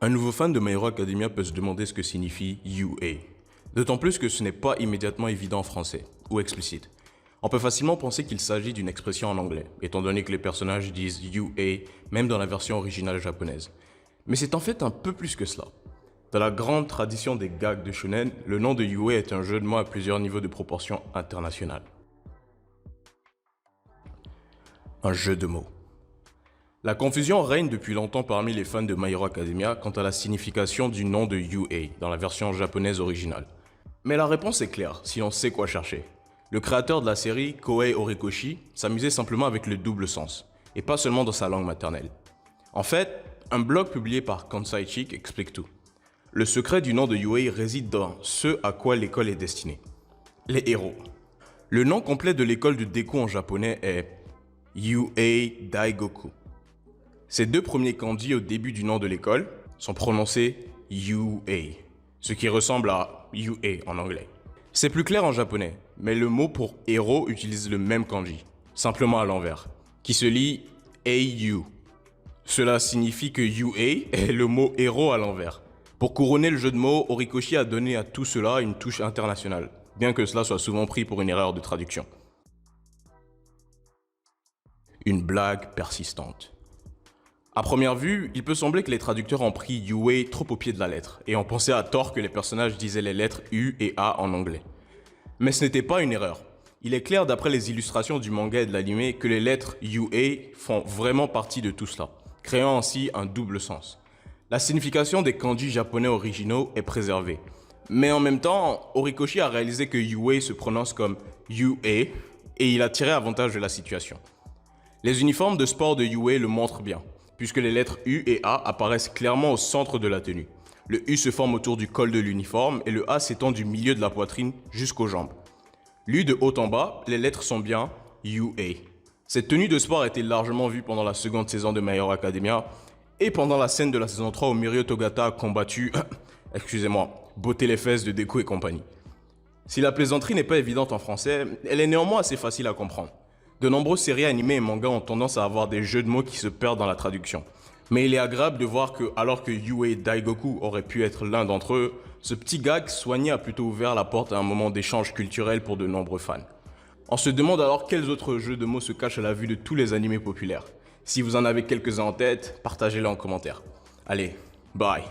Un nouveau fan de My Hero Academia peut se demander ce que signifie UA. D'autant plus que ce n'est pas immédiatement évident en français, ou explicite. On peut facilement penser qu'il s'agit d'une expression en anglais, étant donné que les personnages disent UA même dans la version originale japonaise. Mais c'est en fait un peu plus que cela. Dans la grande tradition des gags de shonen, le nom de UA est un jeu de mots à plusieurs niveaux de proportion internationale. Un jeu de mots. La confusion règne depuis longtemps parmi les fans de My Hero Academia quant à la signification du nom de UA dans la version japonaise originale. Mais la réponse est claire si l'on sait quoi chercher. Le créateur de la série, Kohei Horikoshi, s'amusait simplement avec le double sens, et pas seulement dans sa langue maternelle. En fait, un blog publié par Kansai Chic explique tout. Le secret du nom de UA réside dans ce à quoi l'école est destinée. Les héros. Le nom complet de l'école de Deku en japonais est UA Daigoku. Ces deux premiers kanji au début du nom de l'école sont prononcés UA, ce qui ressemble à UA en anglais. C'est plus clair en japonais, mais le mot pour héros utilise le même kanji, simplement à l'envers, qui se lit AU. Cela signifie que UA est le mot héros à l'envers. Pour couronner le jeu de mots, Horikoshi a donné à tout cela une touche internationale, bien que cela soit souvent pris pour une erreur de traduction. Une blague persistante. À première vue, il peut sembler que les traducteurs ont pris UA trop au pied de la lettre et ont pensé à tort que les personnages disaient les lettres U et A en anglais. Mais ce n'était pas une erreur. Il est clair d'après les illustrations du manga et de l'anime que les lettres UA font vraiment partie de tout cela, créant ainsi un double sens. La signification des kanji japonais originaux est préservée. Mais en même temps, Horikoshi a réalisé que UA se prononce comme UA et il a tiré avantage de la situation. Les uniformes de sport de UA le montrent bien, puisque les lettres U et A apparaissent clairement au centre de la tenue. Le U se forme autour du col de l'uniforme et le A s'étend du milieu de la poitrine jusqu'aux jambes. Lus de haut en bas, les lettres sont bien UA. Cette tenue de sport a été largement vue pendant la seconde saison de My Hero Academia et pendant la scène de la saison 3 où Mirio Togata a combattu, botté les fesses de Deku et compagnie. Si la plaisanterie n'est pas évidente en français, elle est néanmoins assez facile à comprendre. De nombreuses séries animées et mangas ont tendance à avoir des jeux de mots qui se perdent dans la traduction. Mais il est agréable de voir que, alors que UA Daigoku aurait pu être l'un d'entre eux, ce petit gag soigné a plutôt ouvert la porte à un moment d'échange culturel pour de nombreux fans. On se demande alors quels autres jeux de mots se cachent à la vue de tous les animés populaires. Si vous en avez quelques-uns en tête, partagez-les en commentaire. Allez, bye!